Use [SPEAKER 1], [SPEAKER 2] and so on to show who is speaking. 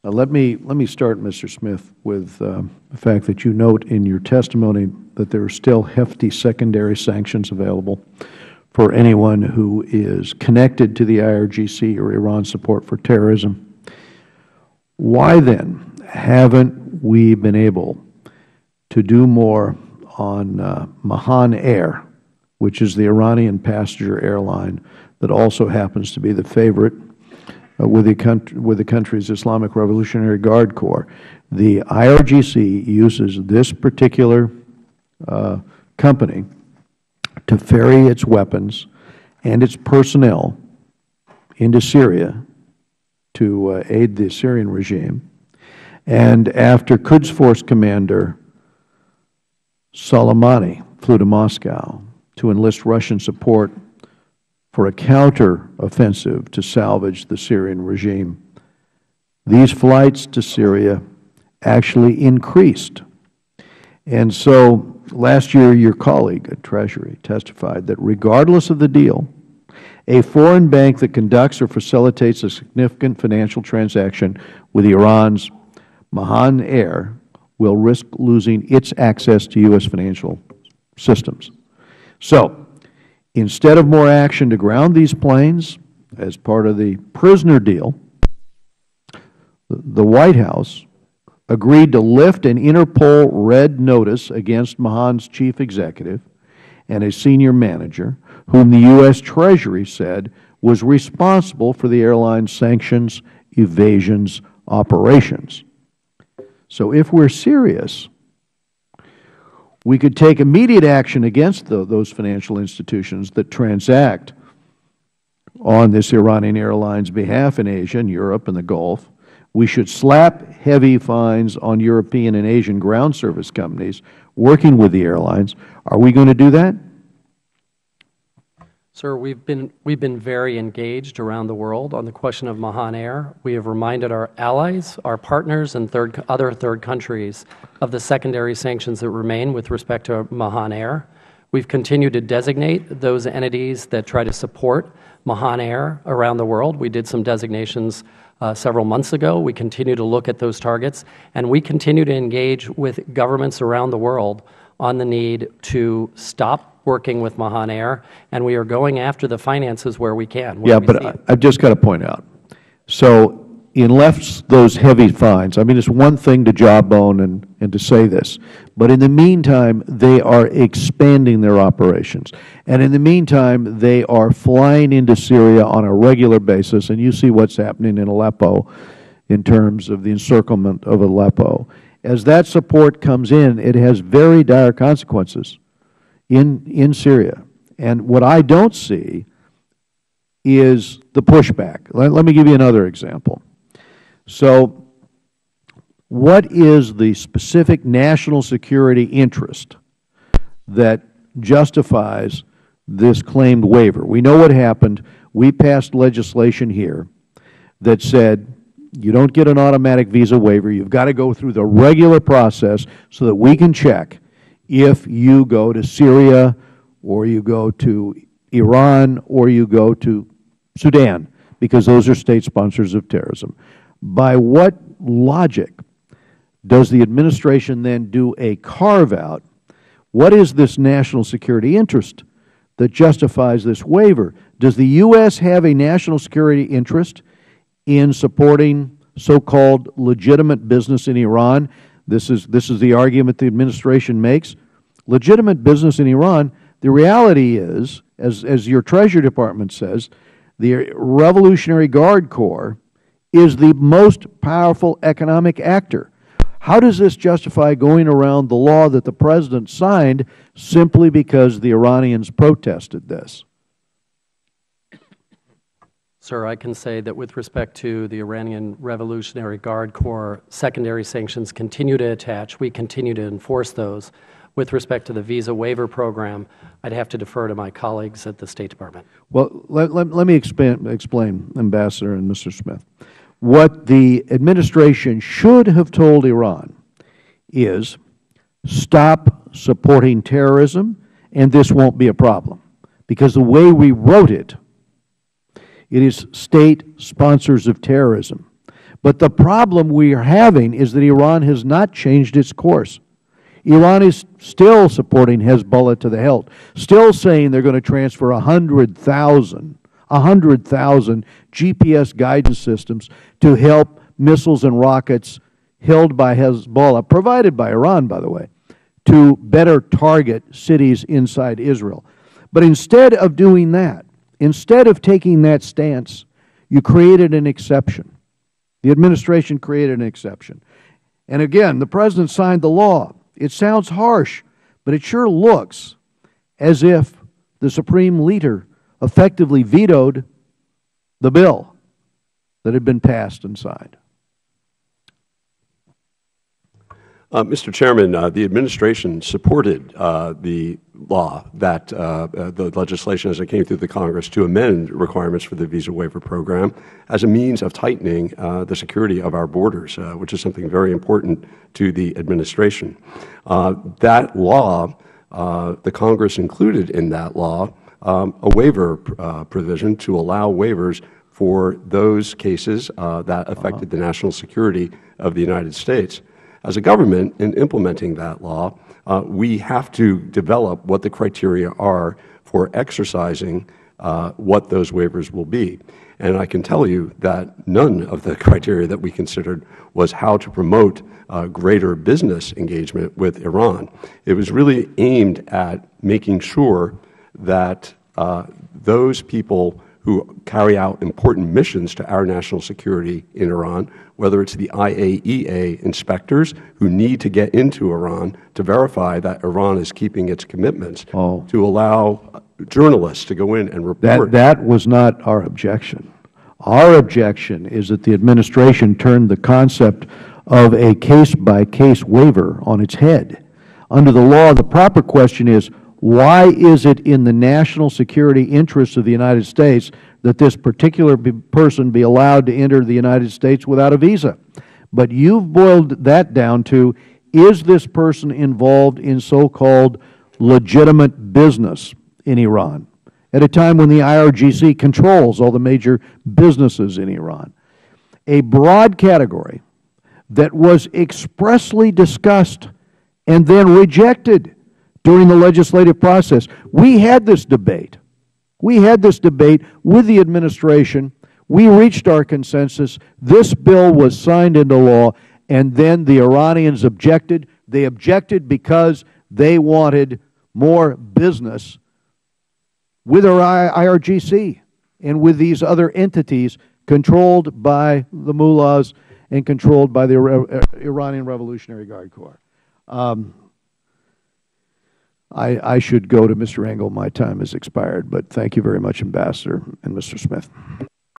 [SPEAKER 1] Let me start, Mr. Smith, with the fact that you note in your testimony that there are still hefty secondary sanctions available for anyone who is connected to the IRGC or Iran's support for terrorism. Why then haven't we been able to do more on Mahan Air, which is the Iranian passenger airline that also happens to be the favorite with the country's Islamic Revolutionary Guard Corps? The IRGC uses this particular company to ferry its weapons and its personnel into Syria to aid the Syrian regime. And after Quds Force Commander Soleimani flew to Moscow to enlist Russian support for a counter-offensive to salvage the Syrian regime, these flights to Syria actually increased. And so last year your colleague at Treasury testified that regardless of the deal, a foreign bank that conducts or facilitates a significant financial transaction with Iran's Mahan Air will risk losing its access to U.S. financial systems. So instead of more action to ground these planes as part of the prisoner deal, the White House agreed to lift an Interpol red notice against Mahan's chief executive and a senior manager, whom the U.S. Treasury said was responsible for the airline's sanctions evasions operations. So if we are serious, we could take immediate action against those financial institutions that transact on this Iranian Airlines behalf in Asia and Europe and the Gulf. We should slap heavy fines on European and Asian ground service companies working with the airlines. Are we going to do that?
[SPEAKER 2] Sir, we've been very engaged around the world on the question of Mahan Air. We have reminded our allies, our partners, and other third countries of the secondary sanctions that remain with respect to Mahan Air. We've continued to designate those entities that try to support Mahan Air around the world. We did some designations several months ago. We continue to look at those targets, and we continue to engage with governments around the world on the need to stop working with Mahan Air, and we are going after the finances where we can.
[SPEAKER 1] Yeah, but I've just got to point out, so unless those heavy fines, I mean, it's one thing to jawbone and to say this, but in the meantime, they are expanding their operations. And in the meantime, they are flying into Syria on a regular basis, and you see what's happening in Aleppo in terms of the encirclement of Aleppo. As that support comes in, it has very dire consequences in Syria. And what I don't see is the pushback. Let me give you another example. So what is the specific national security interest that justifies this claimed waiver? We know what happened. We passed legislation here that said you don't get an automatic visa waiver. You've got to go through the regular process so that we can check if you go to Syria or you go to Iran or you go to Sudan, because those are state sponsors of terrorism. By what logic does the administration then do a carve-out? What is this national security interest that justifies this waiver? Does the U.S. have a national security interest in supporting so-called legitimate business in Iran? This is the argument the administration makes. Legitimate business in Iran, the reality is, as your Treasury Department says, the Revolutionary Guard Corps is the most powerful economic actor. How does this justify going around the law that the President signed simply because the Iranians protested this?
[SPEAKER 2] Sir, I can say that with respect to the Iranian Revolutionary Guard Corps, secondary sanctions continue to attach. We continue to enforce those. With respect to the visa waiver program, I'd have to defer to my colleagues at the State Department.
[SPEAKER 1] Well, let me explain, Ambassador and Mr. Smith. What the administration should have told Iran is stop supporting terrorism and this won't be a problem. Because the way we wrote it, it is state sponsors of terrorism. But the problem we are having is that Iran has not changed its course. Iran is still supporting Hezbollah to the hilt, still saying they're going to transfer 100,000 GPS guidance systems to help missiles and rockets held by Hezbollah, provided by Iran, by the way, to better target cities inside Israel. But instead of doing that, instead of taking that stance, you created an exception. The administration created an exception. And again, the President signed the law. It sounds harsh, but it sure looks as if the Supreme Leader effectively vetoed the bill that had been passed and signed.
[SPEAKER 3] Mr. Chairman, the administration supported the law that the legislation as it came through the Congress to amend requirements for the visa waiver program as a means of tightening the security of our borders, which is something very important to the administration. That law, the Congress included in that law a waiver provision to allow waivers for those cases that affected the national security of the United States. As a government, in implementing that law, we have to develop what the criteria are for exercising what those waivers will be. And I can tell you that none of the criteria that we considered was how to promote greater business engagement with Iran. It was really aimed at making sure that those people who carry out important missions to our national security in Iran, whether it's the IAEA inspectors who need to get into Iran to verify that Iran is keeping its commitments, to allow journalists to go in and report.
[SPEAKER 1] That was not our objection. Our objection is that the administration turned the concept of a case-by-case waiver on its head. Under the law, the proper question is, why is it in the national security interests of the United States that this particular person be allowed to enter the United States without a visa? But you've boiled that down to, is this person involved in so-called legitimate business in Iran at a time when the IRGC controls all the major businesses in Iran? A broad category that was expressly discussed and then rejected during the legislative process. We had this debate. We had this debate with the administration. We reached our consensus. This bill was signed into law, and then the Iranians objected. They objected because they wanted more business with our IRGC and with these other entities controlled by the mullahs and controlled by the Iranian Revolutionary Guard Corps. I should go to Mr. Engel. My time has expired, but thank you very much, Ambassador and Mr. Smith.